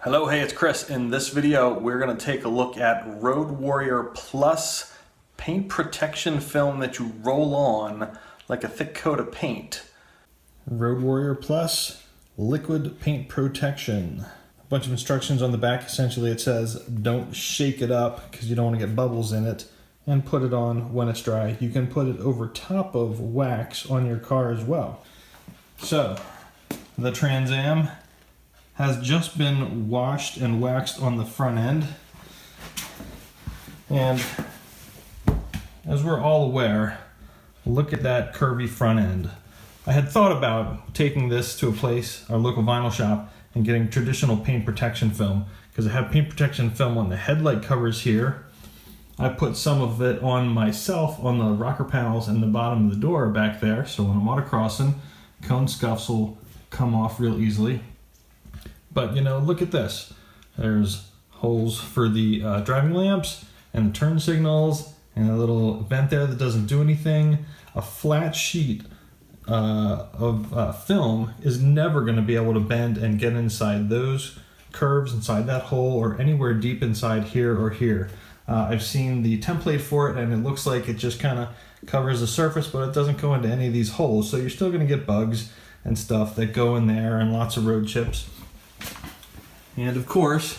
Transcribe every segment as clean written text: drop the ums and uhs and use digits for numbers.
Hello, hey, it's Chris. In this video, we're going to take a look at Road Warrior Plus paint protection film that you roll on like a thick coat of paint. Road Warrior Plus liquid paint protection. A bunch of instructions on the back. Essentially, it says don't shake it up because you don't want to get bubbles in it, and put it on when it's dry. You can put it over top of wax on your car as well. So, the Trans Am has just been washed and waxed on the front end. And as we're all aware, look at that curvy front end. I had thought about taking this to a place, our local vinyl shop, and getting traditional paint protection film, because I have paint protection film on the headlight covers here. I put some of it on myself on the rocker panels and the bottom of the door back there, so when I'm autocrossing, cone scuffs will come off real easily. But you know, look at this. There's holes for the driving lamps and the turn signals and a little vent there that doesn't do anything. A flat sheet of film is never going to be able to bend and get inside those curves, inside that hole, or anywhere deep inside here or here. I've seen the template for it and it looks like it just kind of covers the surface, but it doesn't go into any of these holes. So you're still going to get bugs and stuff that go in there and lots of road chips. And of course,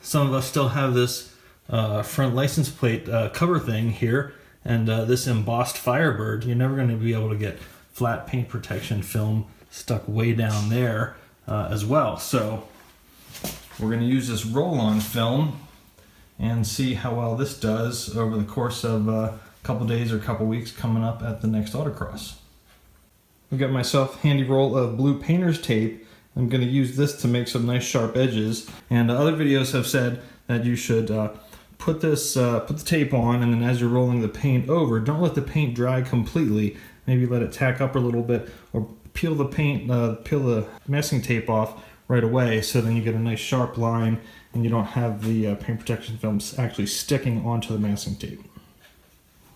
some of us still have this front license plate cover thing here, and this embossed Firebird. You're never going to be able to get flat paint protection film stuck way down there as well. So we're going to use this roll-on film and see how well this does over the course of a couple days or a couple weeks coming up at the next autocross. I've got myself a handy roll of blue painter's tape. I'm going to use this to make some nice sharp edges, and other videos have said that you should put the tape on, and then as you're rolling the paint over, don't let the paint dry completely. Maybe let it tack up a little bit, or peel the masking tape off right away, so then you get a nice sharp line and you don't have the paint protection film actually sticking onto the masking tape.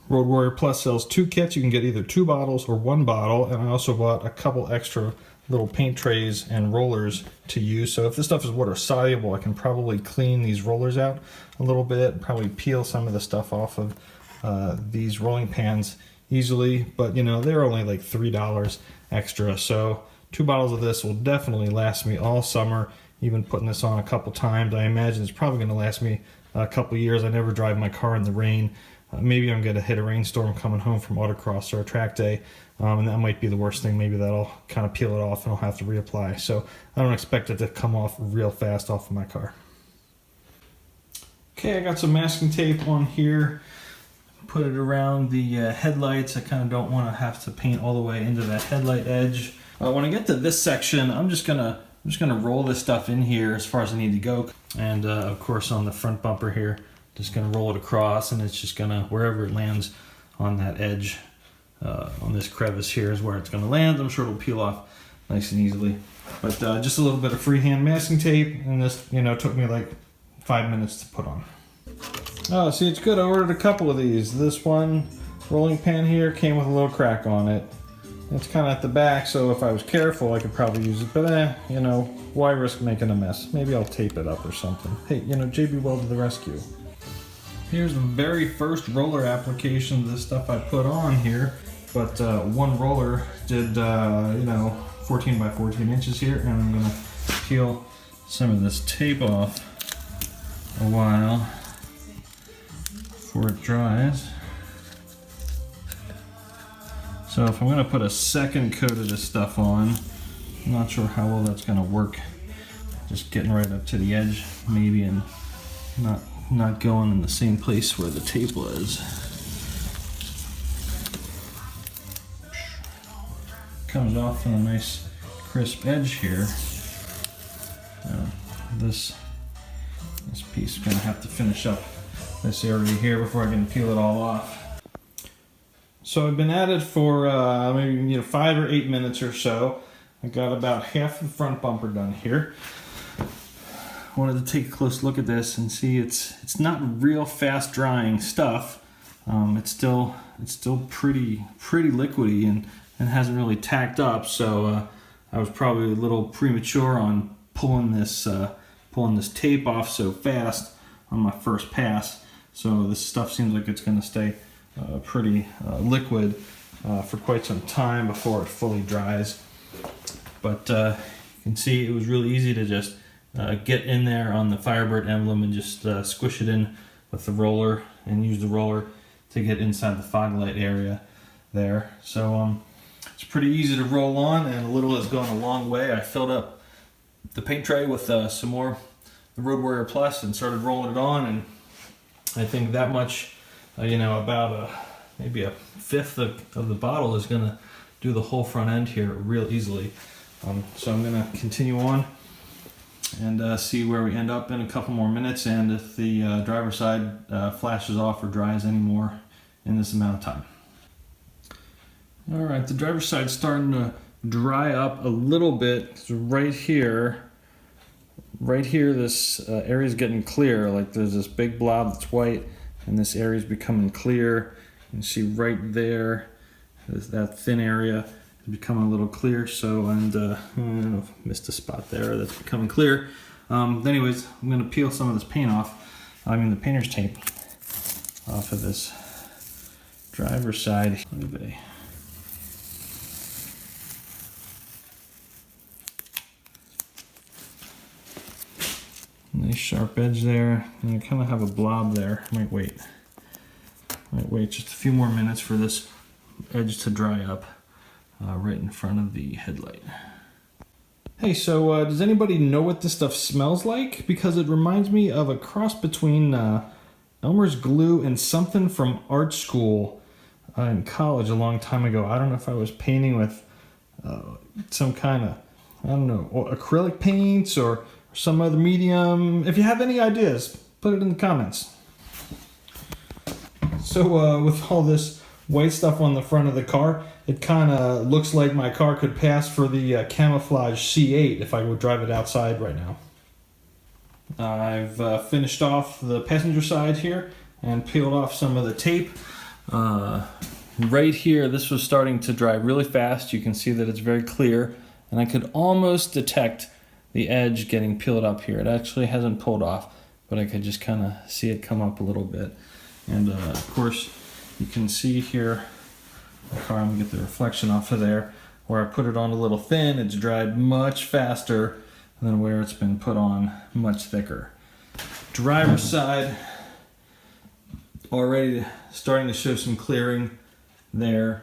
Road Warrior Plus sells 2 kits. You can get either 2 bottles or 1 bottle, and I also bought a couple extra little paint trays and rollers to use. So if this stuff is water soluble, I can probably clean these rollers out a little bit, probably peel some of the stuff off of these rolling pans easily, but you know, they're only like $3 extra. So 2 bottles of this will definitely last me all summer. Even putting this on a couple times, I imagine it's probably going to last me a couple years. I never drive my car in the rain. Maybe I'm going to hit a rainstorm coming home from autocross or a track day, and that might be the worst thing. Maybe that'll kind of peel it off and I'll have to reapply. So I don't expect it to come off real fast off of my car. Okay, I got some masking tape on here. Put it around the headlights. I kind of don't want to have to paint all the way into that headlight edge. When I get to this section, I'm just gonna roll this stuff in here as far as I need to go, and of course on the front bumper here. Just going to roll it across, and it's just going to, wherever it lands on that edge, on this crevice here is where it's going to land. I'm sure it'll peel off nice and easily. But just a little bit of freehand masking tape, and this, you know, took me like 5 minutes to put on. Oh, see, it's good. I ordered a couple of these. This one, rolling pan here, came with a little crack on it. It's kind of at the back, so if I was careful, I could probably use it. But you know, why risk making a mess? Maybe I'll tape it up or something. Hey, you know, JB Weld to the rescue. Here's the very first roller application of the stuff I put on here, but one roller did, you know, 14 by 14 inches here, and I'm gonna peel some of this tape off a while before it dries. So if I'm gonna put a second coat of this stuff on, I'm not sure how well that's gonna work. Just getting right up to the edge, maybe, and not going in the same place where the tape was. Comes off on a nice crisp edge here. This piece is going to have to finish up this area here before I can peel it all off. So I've been at it for maybe 5 or 8 minutes or so. I got about half the front bumper done here. Wanted to take a close look at this and see it's not real fast drying stuff. It's still pretty liquidy and hasn't really tacked up, so I was probably a little premature on pulling this tape off so fast on my first pass. So this stuff seems like it's going to stay pretty liquid for quite some time before it fully dries. But you can see it was really easy to just get in there on the Firebird emblem and just squish it in with the roller and use the roller to get inside the fog light area there. So it's pretty easy to roll on, and a little has gone a long way. I filled up the paint tray with some more the Road Warrior Plus and started rolling it on, and I think that much, about maybe a fifth of the bottle is going to do the whole front end here real easily. So I'm going to continue on and see where we end up in a couple more minutes, and if the driver's side flashes off or dries anymore in this amount of time. All right, the driver's side's starting to dry up a little bit. So right here, this area is getting clear. Like there's this big blob that's white, and this area is becoming clear. You can see right there, that thin area is becoming a little clear. So, and I don't know if I missed a spot there that's becoming clear. Anyways, I'm going to peel some of this paint off. I mean the painter's tape off of this driver's side. Nice sharp edge there, and you kind of have a blob there. Might wait just a few more minutes for this edge to dry up right in front of the headlight. Hey, so does anybody know what this stuff smells like? Because it reminds me of a cross between Elmer's glue and something from art school in college a long time ago. I don't know if I was painting with some kind of, I don't know, acrylic paints or some other medium. If you have any ideas, put it in the comments. So with all this white stuff on the front of the car, it kind of looks like my car could pass for the camouflage C8 if I would drive it outside right now. I've finished off the passenger side here and peeled off some of the tape. Right here, this was starting to dry really fast. You can see that it's very clear, and I could almost detect the edge getting peeled up here. It actually hasn't pulled off, but I could just kind of see it come up a little bit. And of course, you can see here, the car, I'm gonna get the reflection off of there, where I put it on a little thin, it's dried much faster than where it's been put on much thicker. Driver's side, already starting to show some clearing there,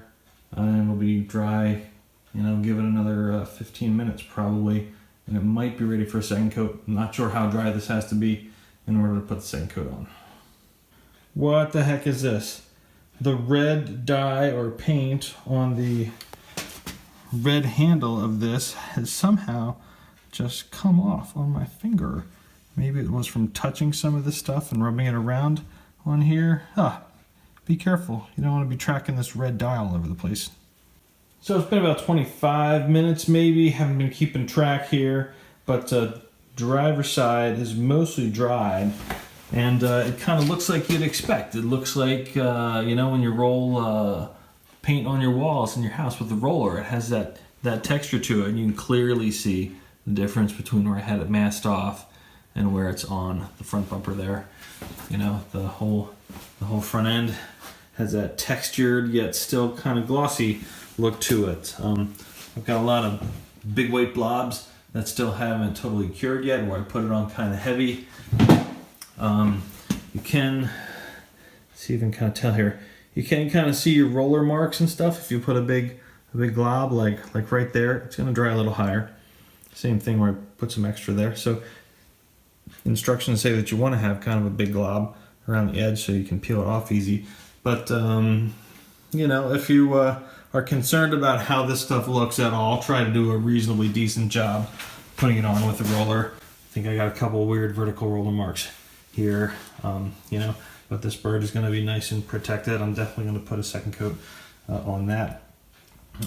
and it'll be dry, give it another 15 minutes probably, and it might be ready for a second coat. I'm not sure how dry this has to be in order to put the second coat on. What the heck is this? The red dye or paint on the red handle of this has somehow just come off on my finger. Maybe it was from touching some of this stuff and rubbing it around on here. Be careful. You don't want to be tracking this red dye all over the place. So it's been about 25 minutes maybe, haven't been keeping track here, but driver's side is mostly dried, and it kind of looks like you'd expect. It looks like, when you roll paint on your walls in your house with the roller, it has that texture to it, and you can clearly see the difference between where I had it masked off and where it's on the front bumper there. The whole front end has that textured yet still kind of glossy look to it. I've got a lot of big weight blobs that still haven't totally cured yet, where I put it on kind of heavy. You can see, you can kind of tell here, you can kind of see your roller marks and stuff. If you put a big glob like right there, it's going to dry a little higher. Same thing where I put some extra there. So instructions say that you want to have kind of a big glob around the edge so you can peel it off easy. But if you are concerned about how this stuff looks at all, try to do a reasonably decent job putting it on with the roller. I think I got a couple weird vertical roller marks here, but this bird is going to be nice and protected. I'm definitely going to put a second coat on that.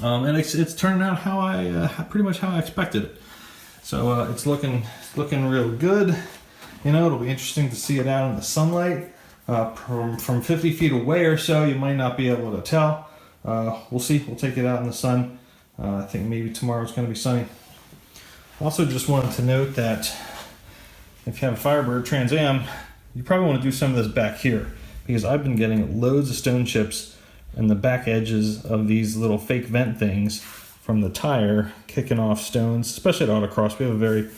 And it's turning out pretty much how I expected it. So it's looking real good. It'll be interesting to see it out in the sunlight. From 50 feet away or so, you might not be able to tell. We'll see. We'll take it out in the sun. I think maybe tomorrow's going to be sunny. Also just wanted to note that if you have a Firebird Trans Am, you probably want to do some of this back here, because I've been getting loads of stone chips in the back edges of these little fake vent things from the tire kicking off stones, especially at autocross. We have a very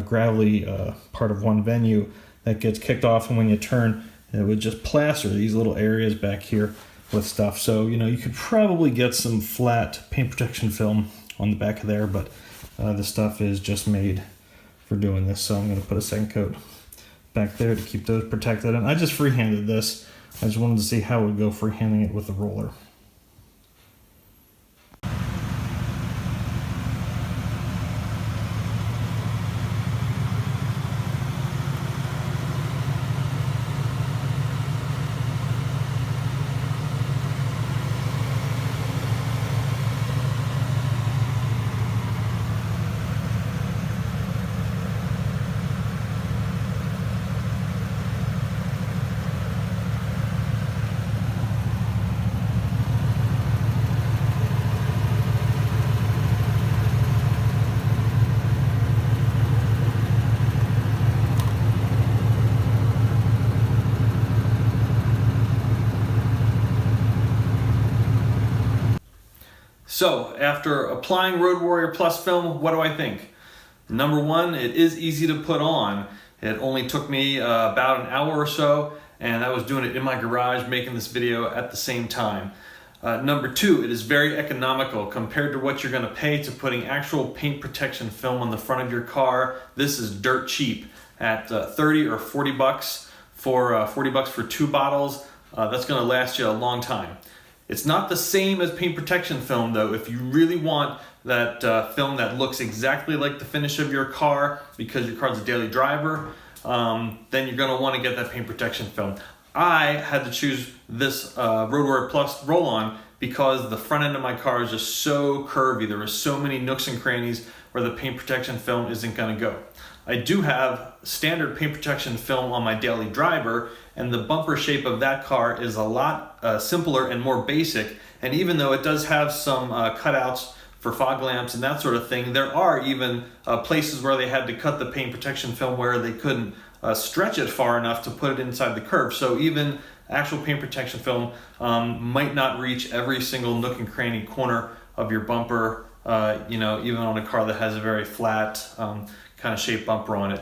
gravelly part of one venue that gets kicked off, and when you turn, it would just plaster these little areas back here with stuff. So, you know, you could probably get some flat paint protection film on the back of there, but this stuff is just made for doing this. So I'm going to put a second coat back there to keep those protected. And I just freehanded this. I just wanted to see how it would go freehanding it with the roller. So, after applying Road Warrior Plus film, what do I think? Number one, it is easy to put on. It only took me about an hour or so, and I was doing it in my garage, making this video at the same time. Number two, it is very economical compared to what you're going to pay to putting actual paint protection film on the front of your car. This is dirt cheap at 30 or 40 bucks for 40 bucks for 2 bottles. That's going to last you a long time. It's not the same as paint protection film though. If you really want that film that looks exactly like the finish of your car because your car's a daily driver, then you're going to want to get that paint protection film. I had to choose this Road Warrior Plus roll-on because the front end of my car is just so curvy. There are so many nooks and crannies where the paint protection film isn't going to go. I do have standard paint protection film on my daily driver, and the bumper shape of that car is a lot simpler and more basic. And even though it does have some cutouts for fog lamps and that sort of thing, there are even places where they had to cut the paint protection film where they couldn't stretch it far enough to put it inside the curve. So even actual paint protection film might not reach every single nook and cranny corner of your bumper, you know, even on a car that has a very flat kind of shaped bumper on it.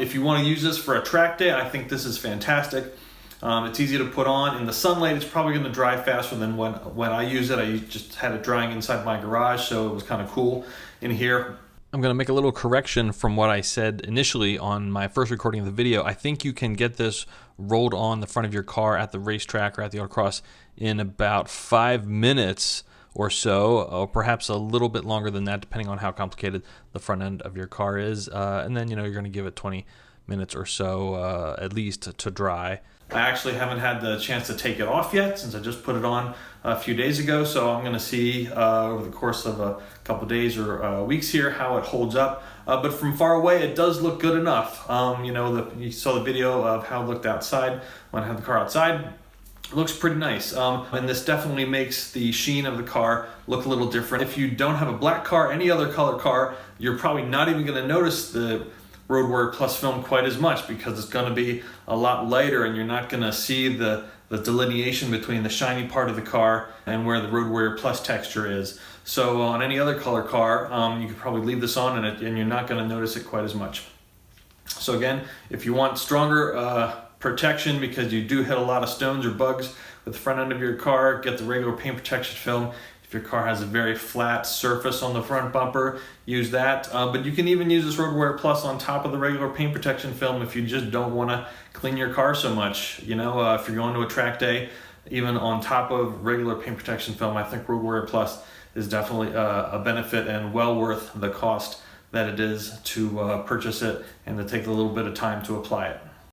If you want to use this for a track day, I think this is fantastic. It's easy to put on. In the sunlight, it's probably going to dry faster than when I use it. I just had it drying inside my garage, so it was kind of cool in here. I'm going to make a little correction from what I said initially on my first recording of the video. I think you can get this rolled on the front of your car at the racetrack or at the autocross in about 5 minutes or so, or perhaps a little bit longer than that, depending on how complicated the front end of your car is. And then, you know, you're going to give it 20 minutes or so at least to dry. I actually haven't had the chance to take it off yet since I just put it on a few days ago, so I'm going to see over the course of a couple days or weeks here how it holds up. But from far away, it does look good enough. You know, you saw the video of how it looked outside when I had the car outside. It looks pretty nice, and this definitely makes the sheen of the car look a little different. If you don't have a black car, any other color car, you're probably not even going to notice the Road Warrior Plus film quite as much because it's going to be a lot lighter and you're not going to see the delineation between the shiny part of the car and where the Road Warrior Plus texture is. So on any other color car, you could probably leave this on and you're not going to notice it quite as much. So again, if you want stronger protection because you do hit a lot of stones or bugs with the front end of your car, get the regular paint protection film. If your car has a very flat surface on the front bumper, use that. But you can even use this Road Warrior Plus on top of the regular paint protection film if you just don't want to clean your car so much. You know, if you're going to a track day, even on top of regular paint protection film, I think Road Warrior Plus is definitely a benefit and well worth the cost that it is to purchase it and to take a little bit of time to apply it.